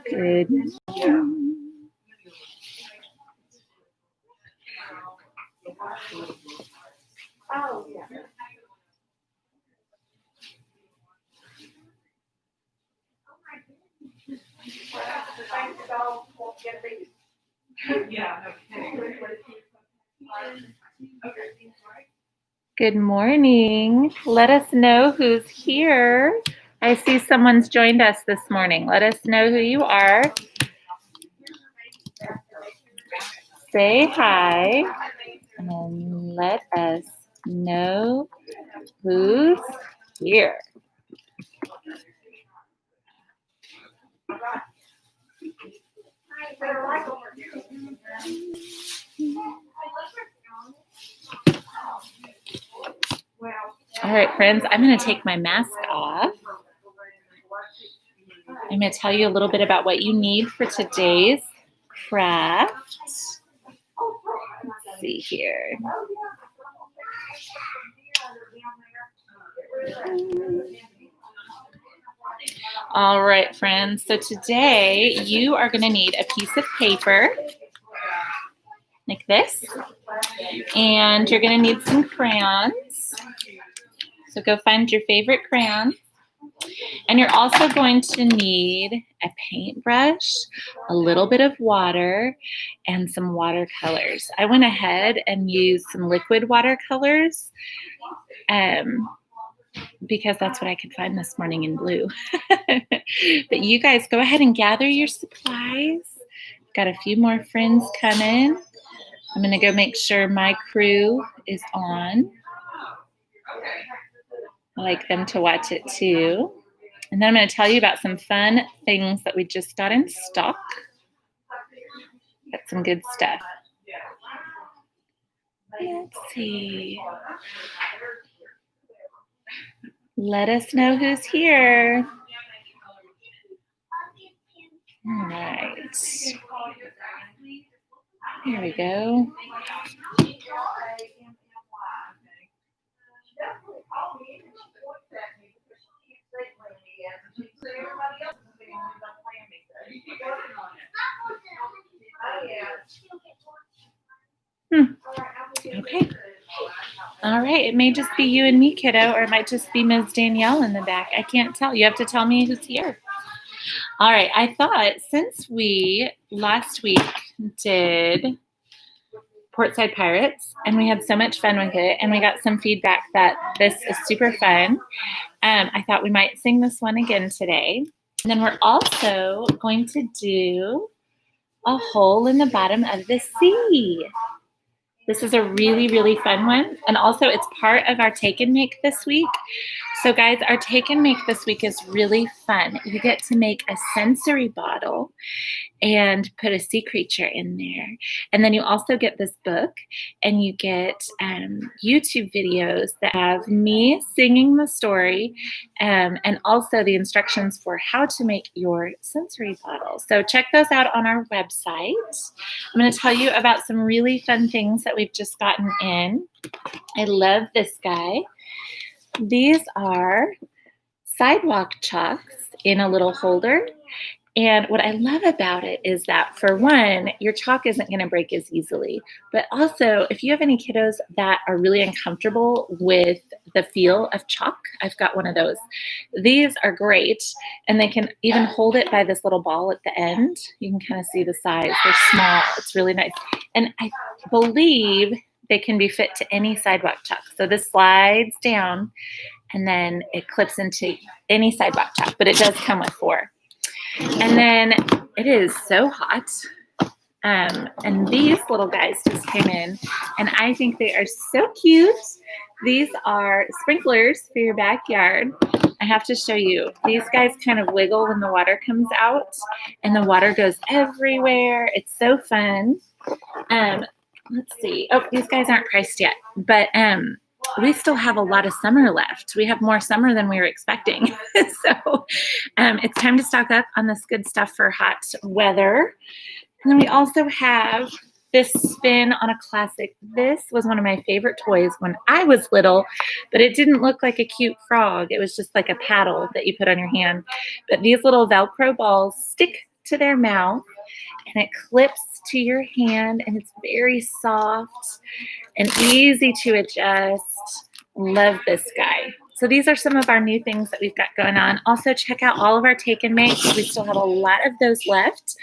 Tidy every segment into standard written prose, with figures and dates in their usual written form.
Good. Good morning. Let us know who's here. I see someone's joined us this morning. Let us know who you are. Say hi and let us know who's here. All right, friends, I'm going to take my mask off. I'm going to tell you a little bit about what you need for today's craft. Let's see here. All right, friends. So today you are going to need a piece of paper like this, and you're going to need some crayons. So go find your favorite crayon. And you're also going to need a paintbrush, a little bit of water, and some watercolors. I went ahead and used some liquid watercolors because that's what I could find this morning in blue. But you guys go ahead and gather your supplies. Got a few more friends coming. I'm going to go make sure my crew is on. I like them to watch it too. And then I'm going to tell you about some fun things that we just got in stock. Got some good stuff. Let's see. Let us know who's here. All right. Here we go. Okay. All right. It may just be you and me, kiddo, or it might just be Ms. Danielle in the back. I can't tell. You have to tell me who's here. All right. I thought since we last week did Portside Pirates and we had so much fun with it and we got some feedback that this is super fun, I thought we might sing this one again today. And then we're also going to do A Hole in the Bottom of the Sea. This is a really, really fun one. And also it's part of our Take and Make this week. So guys, our Take and Make this week is really fun. You get to make a sensory bottle and put a sea creature in there. And then you also get this book and you get YouTube videos that have me singing the story and also the instructions for how to make your sensory bottle. So check those out on our website. I'm going to tell you about some really fun things that we've just gotten in. I love this guy. These are sidewalk chalks in a little holder. And what I love about it is that, for one, your chalk isn't going to break as easily. But also, if you have any kiddos that are really uncomfortable with the feel of chalk, I've got one of those. These are great, and they can even hold it by this little ball at the end. You can kind of see the size. They're small. It's really nice. And I believe they can be fit to any sidewalk chalk. So this slides down, and then it clips into any sidewalk chalk, but it does come with 4. And then it is so hot. And these little guys just came in, and I think they are so cute. These are sprinklers for your backyard. I have to show you. These guys kind of wiggle when the water comes out, and the water goes everywhere. It's so fun. Let's see. Oh, these guys aren't priced yet, but we still have a lot of summer left. We have more summer than we were expecting. So it's time to stock up on this good stuff for hot weather. And then we also have this spin on a classic. This was one of my favorite toys when I was little, but it didn't look like a cute frog. It was just like a paddle that you put on your hand. But these little Velcro balls stick to their mouth and it clips to your hand and it's very soft and easy to adjust. Love this guy. So these are some of our new things that we've got going on. Also, check out all of our take and makes. We still have a lot of those left.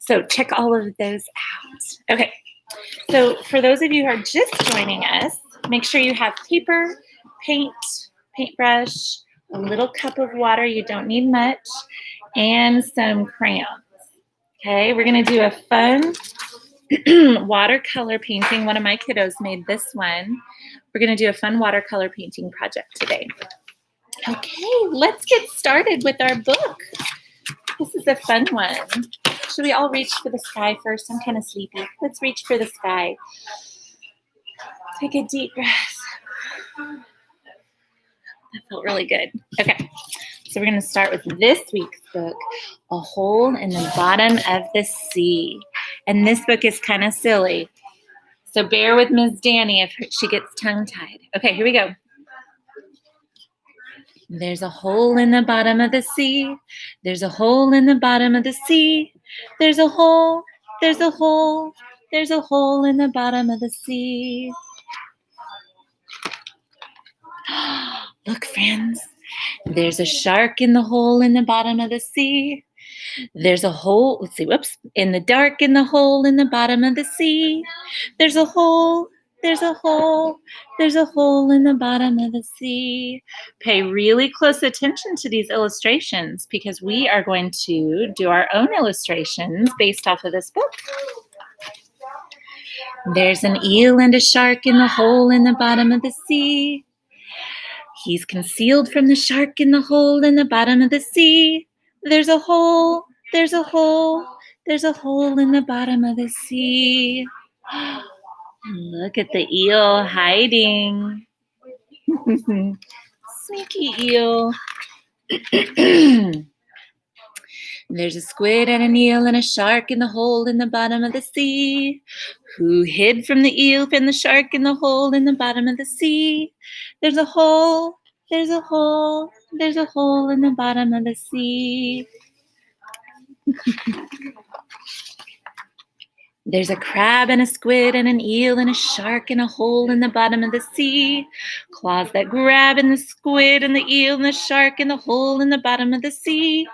So check all of those out. Okay, so for those of you who are just joining us, make sure you have paper, paint, paintbrush, a little cup of water, you don't need much, and some crayons. Okay, we're gonna do a fun watercolor painting. One of my kiddos made this one. We're gonna do a fun watercolor painting project today. Okay, let's get started with our book. This is a fun one. Should we all reach for the sky first? I'm kind of sleepy. Let's reach for the sky. Take a deep breath. That felt really good. Okay, so we're going to start with this week's book, A Hole in the Bottom of the Sea. And this book is kind of silly, so bear with Ms. Danny if she gets tongue-tied. Okay, here we go. There's a hole in the bottom of the sea. There's a hole in the bottom of the sea. There's a hole, there's a hole, there's a hole in the bottom of the sea. Look, friends, there's a shark in the hole in the bottom of the sea. There's a hole, let's see, whoops, in the dark in the hole in the bottom of the sea. There's a hole, there's a hole, there's a hole in the bottom of the sea. Pay really close attention to these illustrations because we are going to do our own illustrations based off of this book. There's an eel and a shark in the hole in the bottom of the sea. He's concealed from the shark in the hole in the bottom of the sea. There's a hole, there's a hole, there's a hole in the bottom of the sea. Look at the eel hiding. Sneaky eel. There's a squid and an eel and a shark in the hole in the bottom of the sea. Who hid from the eel and the shark in the hole in the bottom of the sea? There's a hole, there's a hole, there's a hole in the bottom of the sea. There's a crab and a squid and an eel and a shark in a hole in the bottom of the sea. Claws that grab in the squid and the eel and the shark in the hole in the bottom of the sea.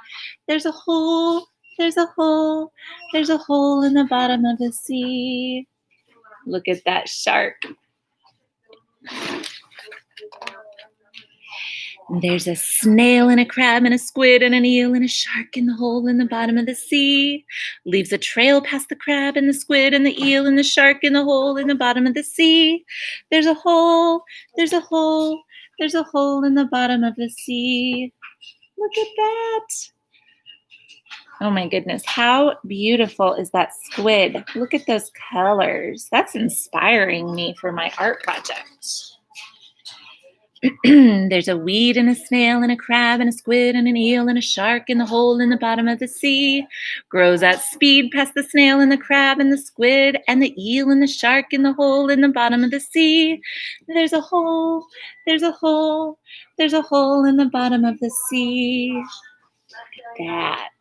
There's a hole, there's a hole, there's a hole in the bottom of the sea. Look at that shark. There's a snail and a crab and a squid and an eel and a shark in the hole in the bottom of the sea. Leaves a trail past the crab and the squid and the eel and the shark in the hole in the bottom of the sea. There's a hole, there's a hole, there's a hole in the bottom of the sea. Look at that. Oh my goodness, how beautiful is that squid? Look at those colors. That's inspiring me for my art project. There's a weed and a snail and a crab and a squid and an eel and a shark in the hole in the bottom of the sea. Grows at speed past the snail and the crab and the squid and the eel and the shark in the hole in the bottom of the sea. There's a hole, there's a hole, there's a hole in the bottom of the sea. Look at that.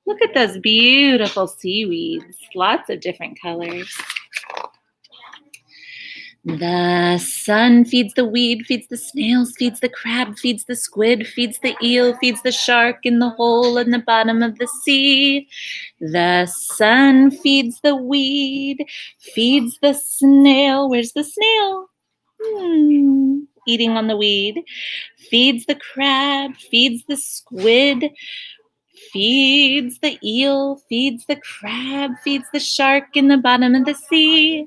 Look at those beautiful seaweeds. Lots of different colors. The sun feeds the weed, feeds the snails, feeds the crab, feeds the squid, feeds the eel, feeds the shark in the hole in the bottom of the sea. The sun feeds the weed, feeds the snail. Where's the snail? Eating on the weed. Feeds the crab, feeds the squid, feeds the eel, feeds the crab, feeds the shark in the bottom of the sea.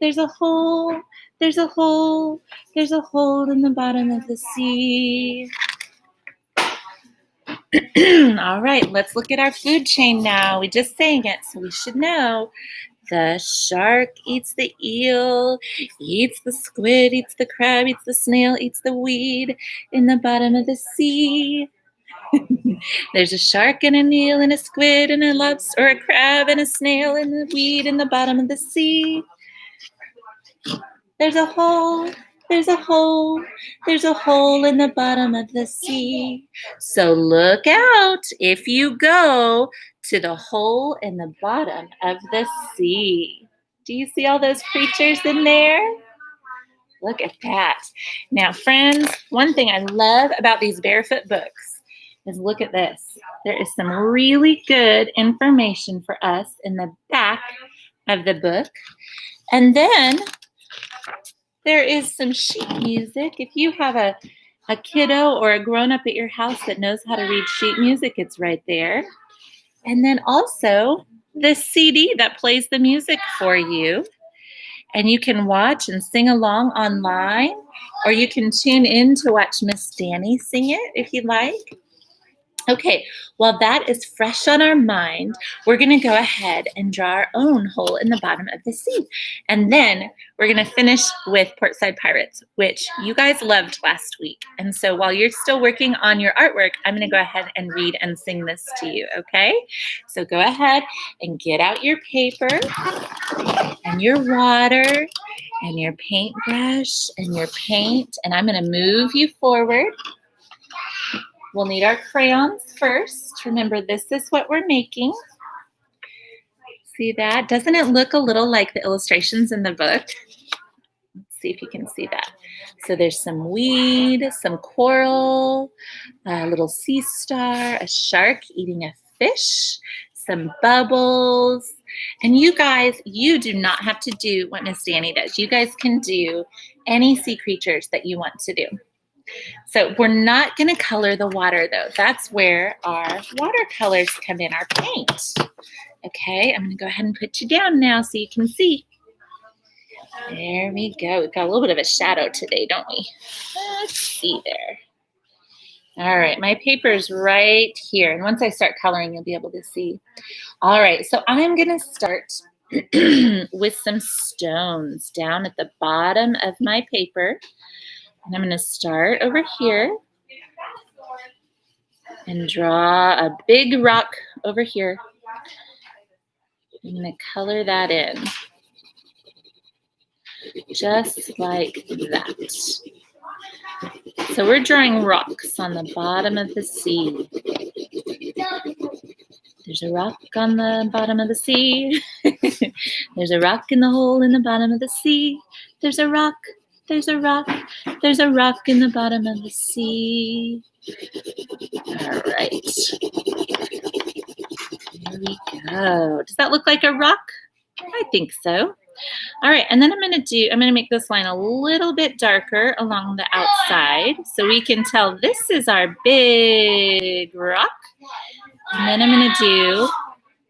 There's a hole, there's a hole, there's a hole in the bottom of the sea. All right, let's look at our food chain now. We just sang it, so we should know. The shark eats the eel, eats the squid, eats the crab, eats the snail, eats the weed in the bottom of the sea. There's a shark and an eel and a squid and a lobster or a crab and a snail and a weed in the bottom of the sea. There's a hole, there's a hole, there's a hole in the bottom of the sea. So look out if you go to the hole in the bottom of the sea. Do you see all those creatures in there? Look at that. Now, friends, one thing I love about these barefoot books is look at this. There is some really good information for us in the back of the book. And then there is some sheet music. If you have a kiddo or a grown-up at your house that knows how to read sheet music, it's right there. And then also the CD that plays the music for you. And you can watch and sing along online, or you can tune in to watch Miss Danny sing it if you like. Okay, while that is fresh on our mind, we're going to go ahead and draw our own hole in the bottom of the sea. And then we're going to finish with Portside Pirates, which you guys loved last week. And so while you're still working on your artwork, I'm going to go ahead and read and sing this to you, okay? So go ahead and get out your paper and your water and your paintbrush and your paint. And I'm going to move you forward. We'll need our crayons first. Remember, this is what we're making. See that? Doesn't it look a little like the illustrations in the book? Let's see if you can see that. So there's some weed, some coral, a little sea star, a shark eating a fish, some bubbles. And you guys, you do not have to do what Miss Danny does. You guys can do any sea creatures that you want to do. So we're not going to color the water, though. That's where our watercolors come in, our paint. Okay, I'm going to go ahead and put you down now so you can see. There we go. We've got a little bit of a shadow today, don't we? Let's see there. All right, my paper's right here. And once I start coloring, you'll be able to see. All right, so I'm going to start with some stones down at the bottom of my paper. And I'm going to start over here and draw a big rock over here. I'm going to color that in, just like that. So we're drawing rocks on the bottom of the sea. There's a rock on the bottom of the sea. There's a rock in the hole in the bottom of the sea. There's a rock. There's a rock. There's a rock in the bottom of the sea. All right. Here we go. Does that look like a rock? I think so. All right, and then I'm going to make this line a little bit darker along the outside so we can tell this is our big rock. And then I'm going to do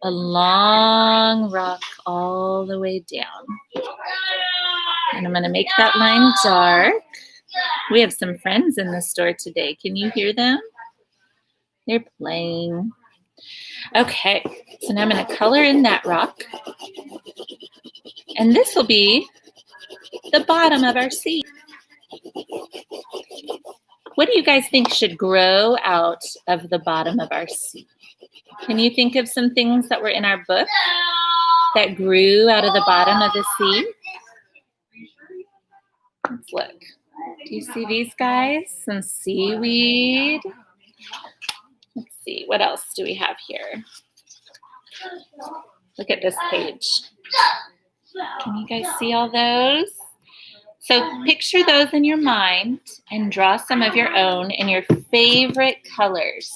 a long rock all the way down. And I'm going to make that line dark. We have some friends in the store today. Can you hear them? They're playing. Okay, so now I'm going to color in that rock. And this will be the bottom of our sea. What do you guys think should grow out of the bottom of our sea? Can you think of some things that were in our book that grew out of the bottom of the sea? Let's look. Do you see these guys? Some seaweed. Let's see. What else do we have here? Look at this page. Can you guys see all those? So picture those in your mind and draw some of your own in your favorite colors.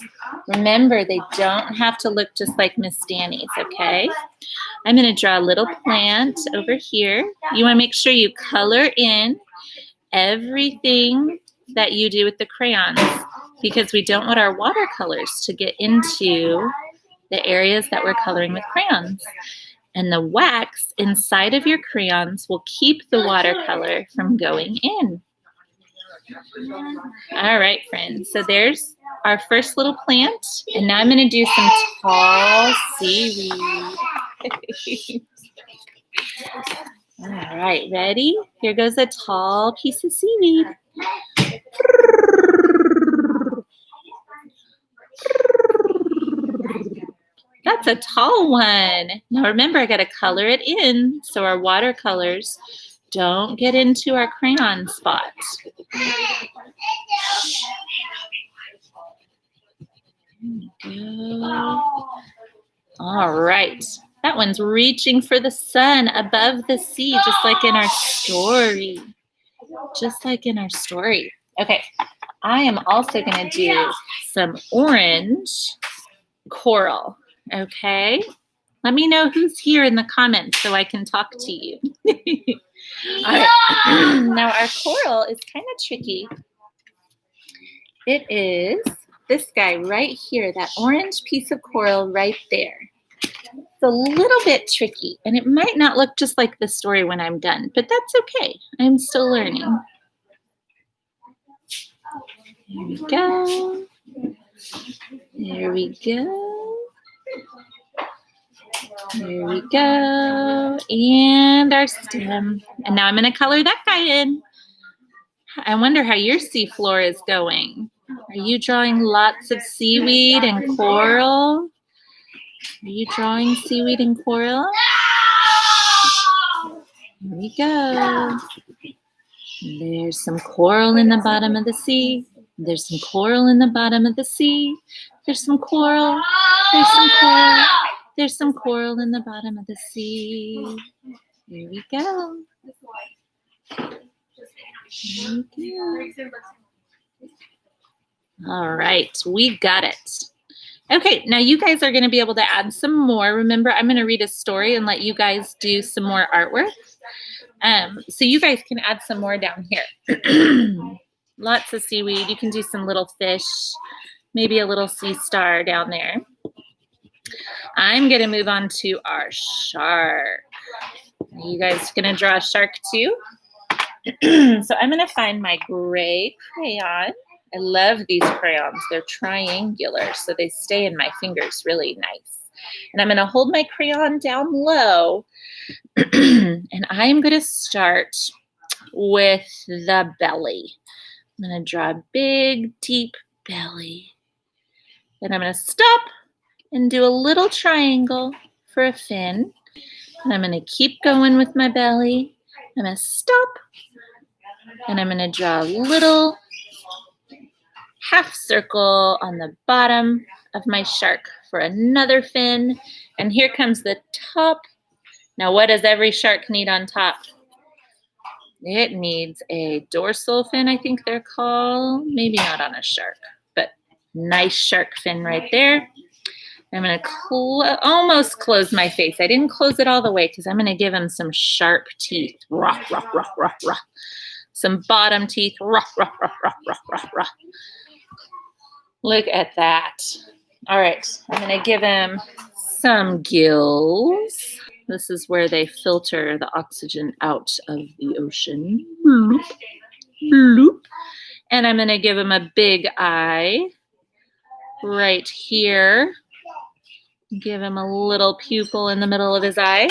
Remember, they don't have to look just like Miss Danny's, okay? I'm going to draw a little plant over here. You want to make sure you color in everything that you do with the crayons because we don't want our watercolors to get into the areas that we're coloring with crayons. And the wax inside of your crayons will keep the watercolor from going in. All right, friends. So there's our first little plant. And now I'm going to do some tall seaweed. All right, ready? Here goes a tall piece of seaweed. That's a tall one. Now remember, I got to color it in so our watercolors don't get into our crayon spot. All right. That one's reaching for the sun above the sea, just like in our story. Just like in our story. Okay. I am also going to do some orange coral. Okay. Let me know who's here in the comments so I can talk to you. All right. Now our coral is kind of tricky. It is this guy right here, that orange piece of coral right there. It's a little bit tricky, and it might not look just like the story when I'm done, but that's okay. I'm still learning. There we go. There we go. There we go. And our stem. And now I'm going to color that guy in. I wonder how your seafloor is going. Are you drawing lots of seaweed and coral? Are you drawing seaweed and coral? Here we go. There's some coral in the bottom of the sea. There's some coral in the bottom of the sea. There's some coral. There's some coral. There's some coral in the bottom of the sea. Here we go. Here we go. All right, we got it. Okay, now you guys are going to be able to add some more. Remember, I'm going to read a story and let you guys do some more artwork. So you guys can add some more down here. Lots of seaweed. You can do some little fish, maybe a little sea star down there. I'm going to move on to our shark. Are you guys going to draw a shark too? So I'm going to find my gray crayon. I love these crayons. They're triangular, so they stay in my fingers really nice. And I'm going to hold my crayon down low, and I'm going to start with the belly. I'm going to draw a big, deep belly. Then I'm going to stop and do a little triangle for a fin. And I'm going to keep going with my belly. I'm going to stop, and I'm going to draw a little half circle on the bottom of my shark for another fin. And here comes the top. Now, what does every shark need on top? It needs a dorsal fin, I think they're called. Maybe not on a shark, but nice shark fin right there. I'm going to almost close my face. I didn't close it all the way because I'm going to give him some sharp teeth. Rah, rah, rah, rah, rah. Some bottom teeth. Rah, rah, rah, rah, rah, rah, rah. Look at that. All right, I'm going to give him some gills. This is where they filter the oxygen out of the ocean. Bloop, bloop. And I'm going to give him a big eye right here. Give him a little pupil in the middle of his eye.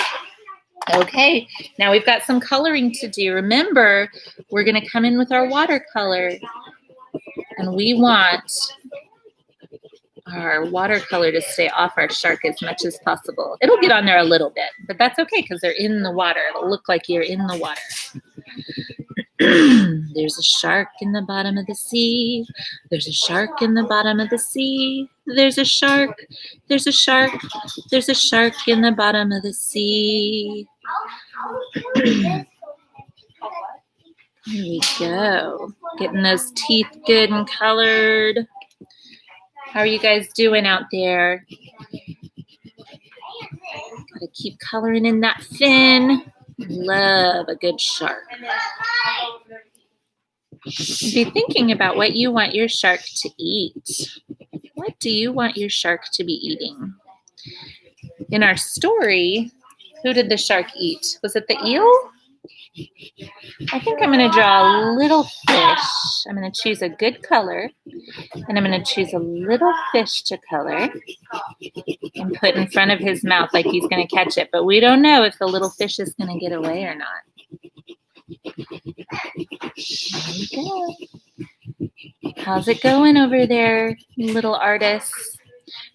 Okay, now we've got some coloring to do. Remember, we're going to come in with our watercolor. And we want our watercolor to stay off our shark as much as possible. It'll get on there a little bit, but that's okay because they're in the water. It'll look like you're in the water. There's a shark in the bottom of the sea. There's a shark in the bottom of the sea. There's a shark. There's a shark. There's a shark in the bottom of the sea. There we go. Getting those teeth good and colored. How are you guys doing out there? Gotta keep coloring in that fin. Love a good shark. Be thinking about what you want your shark to eat. What do you want your shark to be eating? In our story, who did the shark eat? Was it the eel? I think I'm going to draw a little fish. I'm going to choose a good color, and I'm going to choose a little fish to color and put in front of his mouth like he's going to catch it. But we don't know if the little fish is going to get away or not. There we go. How's it going over there, little artists?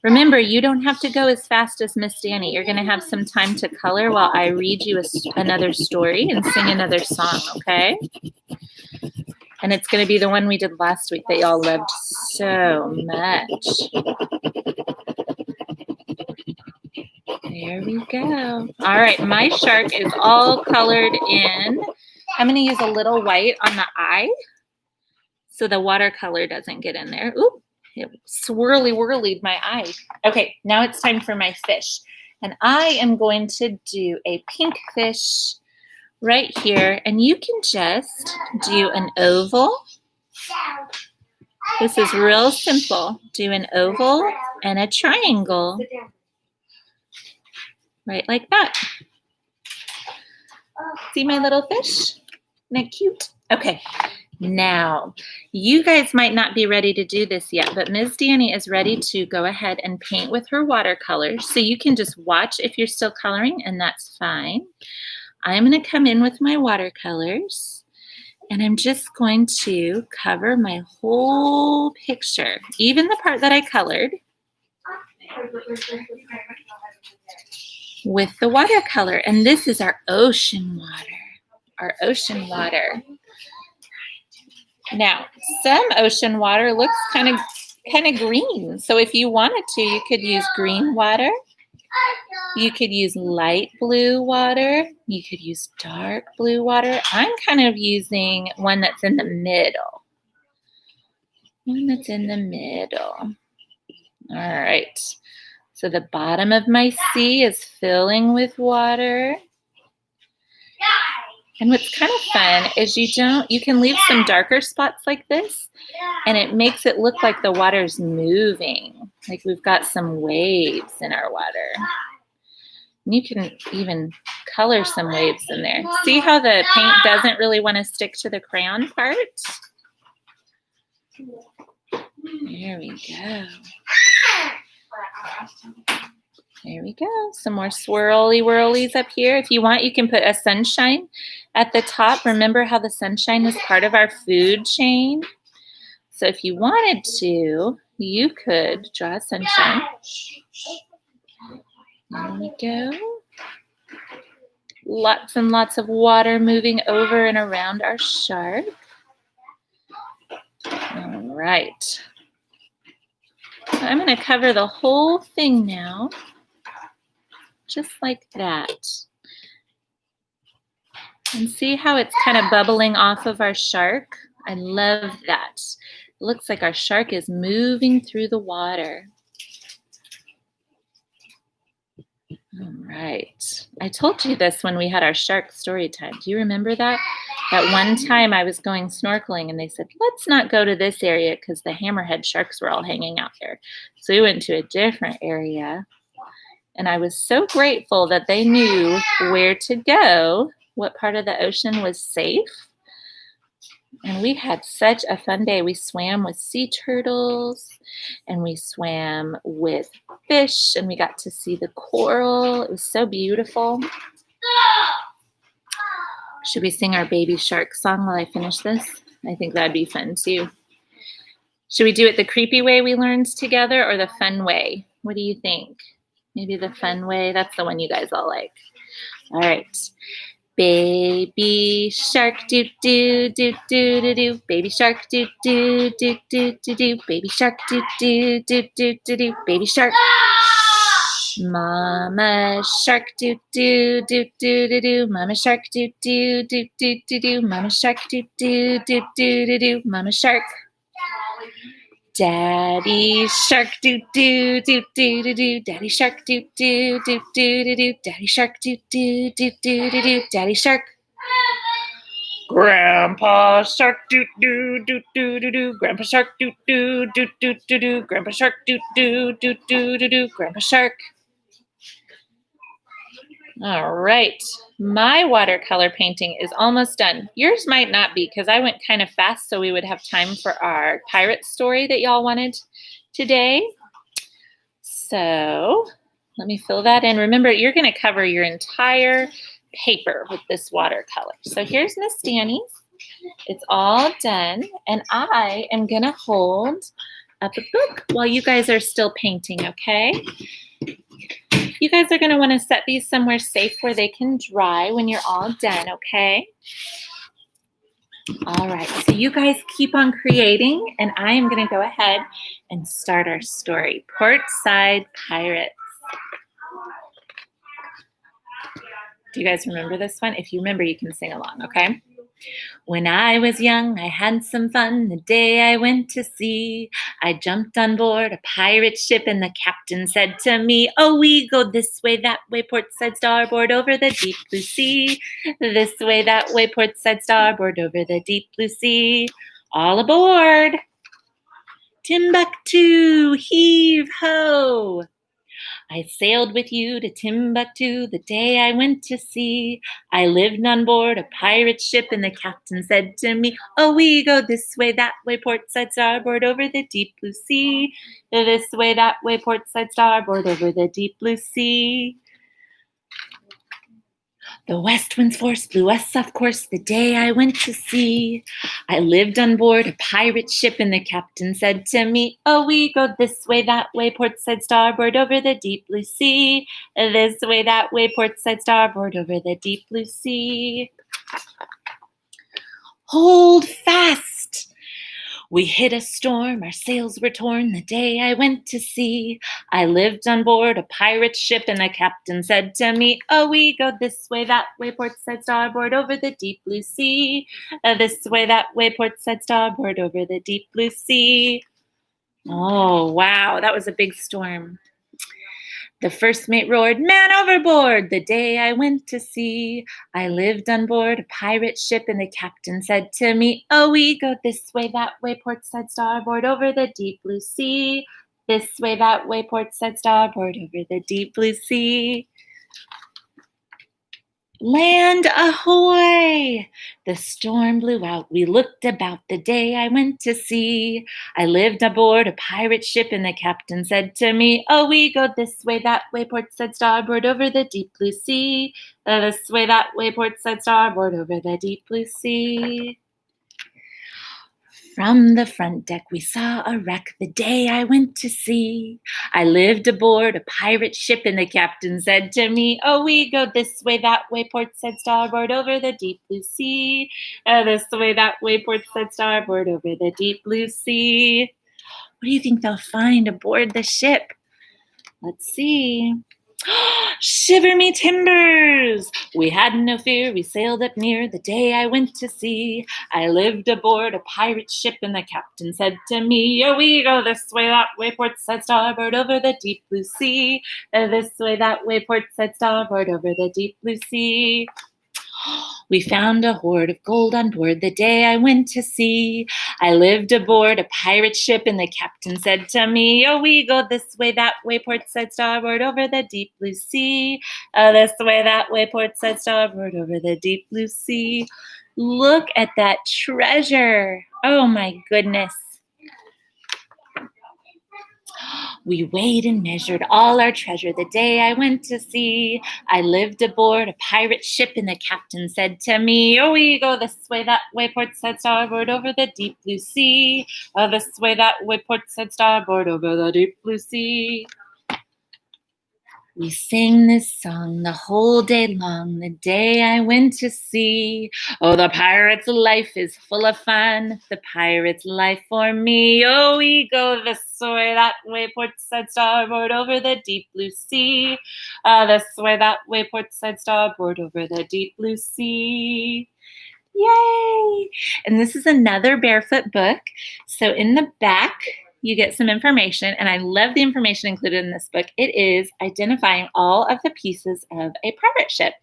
Remember, you don't have to go as fast as Miss Danny. You're going to have some time to color while I read you another story and sing another song, okay? And it's going to be the one we did last week that y'all loved so much. There we go. All right, my shark is all colored in. I'm going to use a little white on the eye so the watercolor doesn't get in there. Ooh, it swirly whirlied my eye. Okay, now it's time for my fish. And I am going to do a pink fish right here. And you can just do an oval. This is real simple. Do an oval and a triangle. Right like that. See my little fish? Isn't it cute? Okay, now you guys might not be ready to do this yet, but Ms. Danny is ready to go ahead and paint with her watercolors. So you can just watch if you're still coloring, and that's fine. I'm going to come in with my watercolors, and I'm just going to cover my whole picture, even the part that I colored, with the watercolor. And this is our ocean water. Now, some ocean water looks kind of green. So if you wanted to, you could use green water. You could use light blue water. You could use dark blue water. I'm kind of using one that's in the middle. All right. So the bottom of my sea is filling with water. And what's kind of fun is you can leave some darker spots like this, and it makes it look like the water's moving, like we've got some waves in our water. And you can even color some waves in there. See how the paint doesn't really want to stick to the crayon part? There we go. There we go. Some more swirly whirlies up here. If you want, you can put a sunshine at the top. Remember how the sunshine is part of our food chain? So if you wanted to, you could draw a sunshine. There we go. Lots and lots of water moving over and around our shark. All right. I'm going to cover the whole thing now, just like that. And see how it's kind of bubbling off of our shark? I love that. It looks like our shark is moving through the water. All right. I told you this when we had our shark story time. Do you remember that? That one time I was going snorkeling and they said, let's not go to this area because the hammerhead sharks were all hanging out there. So we went to a different area. And I was so grateful that they knew where to go, what part of the ocean was safe. And we had such a fun day. We swam with sea turtles and we swam with fish and we got to see the coral. It was so beautiful. Should we sing our baby shark song while I finish this? I think that'd be fun too. Should we do it the creepy way we learned together or the fun way? What do you think? Maybe the fun way. That's the one you guys all like. All right. Baby shark do do do do do do. Baby shark do do do do do do. Baby shark do do do do do do. Baby shark. Mama shark do do do do do do. Mama shark do do do do do do. Mama shark do do do do do do. Mama shark. Daddy shark do do do do do do. Daddy shark do do do do do do. Daddy shark do do do do do do. Daddy shark. Grandpa shark do do do do do do. Grandpa shark do do do do do do. Grandpa shark do do do do do do. Grandpa shark. All right, my watercolor painting is almost done. Yours might not be because I went kind of fast so we would have time for our pirate story that y'all wanted today. So let me fill that in. Remember, you're going to cover your entire paper with this watercolor. So here's Miss Danny's. It's all done, and I am going to hold up a book while you guys are still painting, okay? You guys are going to want to set these somewhere safe where they can dry when you're all done, okay? All right, so you guys keep on creating, and I am going to go ahead and start our story. Portside Pirates. Do you guys remember this one? If you remember, you can sing along, okay? When I was young, I had some fun the day I went to sea. I jumped on board a pirate ship, and the captain said to me, "Oh, we go this way, that way, port side, starboard, over the deep blue sea. This way, that way, port side, starboard, over the deep blue sea. All aboard! Timbuktu, heave ho! I sailed with you to Timbuktu the day I went to sea. I lived on board a pirate ship, and the captain said to me, "Oh, we go this way, that way, port side, starboard, over the deep blue sea. This way, that way, port side, starboard, over the deep blue sea." The west wind's force blew us off course the day I went to sea. I lived on board a pirate ship, and the captain said to me, "Oh, we go this way, that way, port side, starboard, over the deep blue sea. This way, that way, port side, starboard, over the deep blue sea." Hold fast! We hit a storm, our sails were torn the day I went to sea. I lived on board a pirate ship, and the captain said to me, "Oh, we go this way, that way, port side, starboard, over the deep blue sea. This way, that way, port side, starboard, over the deep blue sea." Oh, wow, that was a big storm. The first mate roared, "Man overboard!" the day I went to sea. I lived on board a pirate ship, and the captain said to me, "Oh, we go this way, that way, port side, starboard, over the deep blue sea. This way, that way, port side, starboard, over the deep blue sea." Land ahoy! The storm blew out. We looked about the day I went to sea. I lived aboard a pirate ship, and the captain said to me, "Oh, we go this way, that way, port side, starboard, over the deep blue sea. This way, that way, port side, starboard, over the deep blue sea." From the front deck we saw a wreck the day I went to sea. I lived aboard a pirate ship, and the captain said to me, "Oh, we go this way, that way, port side, starboard, over the deep blue sea. This way, that way, port side, starboard, over the deep blue sea." What do you think they'll find aboard the ship? Let's see. Shiver me timbers! We had no fear, we sailed up near the day I went to sea. I lived aboard a pirate ship, and the captain said to me, "Oh, we go this way, that way, port side, starboard, over the deep blue sea. This way, that way, port side, starboard, over the deep blue sea." We found a hoard of gold on board the day I went to sea. I lived aboard a pirate ship, and the captain said to me, "Oh, we go this way, that way, port side, starboard, over the deep blue sea. This way, that way, port side, starboard, over the deep blue sea." Look at that treasure. Oh my goodness. We weighed and measured all our treasure the day I went to sea. I lived aboard a pirate ship, and the captain said to me, "Oh, we go this way, that way, port side, starboard, over the deep blue sea. This way, that way, port side, starboard, over the deep blue sea." We sang this song the whole day long, the day I went to sea. Oh, the pirate's life is full of fun, the pirate's life for me. Oh, we go this way, that way, port side, starboard, over the deep blue sea. This way, that way, port side, starboard, over the deep blue sea. Yay! And this is another Barefoot book. So in the back, you get some information, and I love the information included in this book. It is identifying all of the pieces of a pirate ship.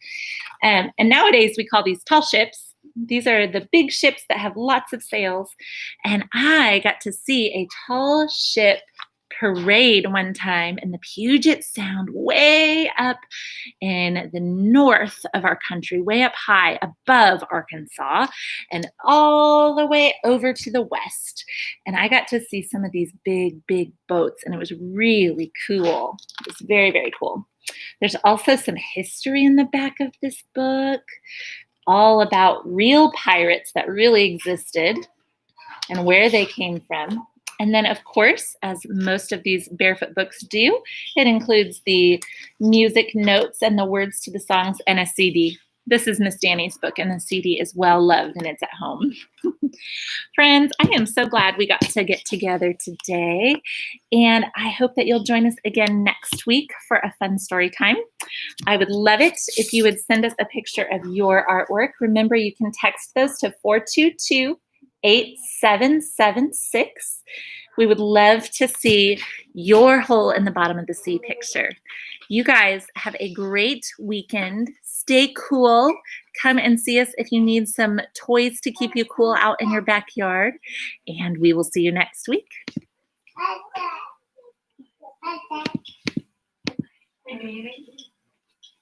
And nowadays, we call these tall ships. These are the big ships that have lots of sails. And I got to see a tall ship parade one time in the Puget Sound, way up in the north of our country, way up high above Arkansas, and all the way over to the west. And I got to see some of these big, big boats, and it was really cool. It was very, very cool. There's also some history in the back of this book, all about real pirates that really existed and where they came from. And then, of course, as most of these Barefoot books do, it includes the music notes and the words to the songs and a CD. This is Miss Danny's book, and the CD is well loved, and it's at home. Friends, I am so glad we got to get together today, and I hope that you'll join us again next week for a fun story time. I would love it if you would send us a picture of your artwork. Remember, you can text those to 422-8776. We would love to see your hole in the bottom of the sea picture. You guys have a great weekend. Stay cool. Come and see us if you need some toys to keep you cool out in your backyard. And we will see you next week.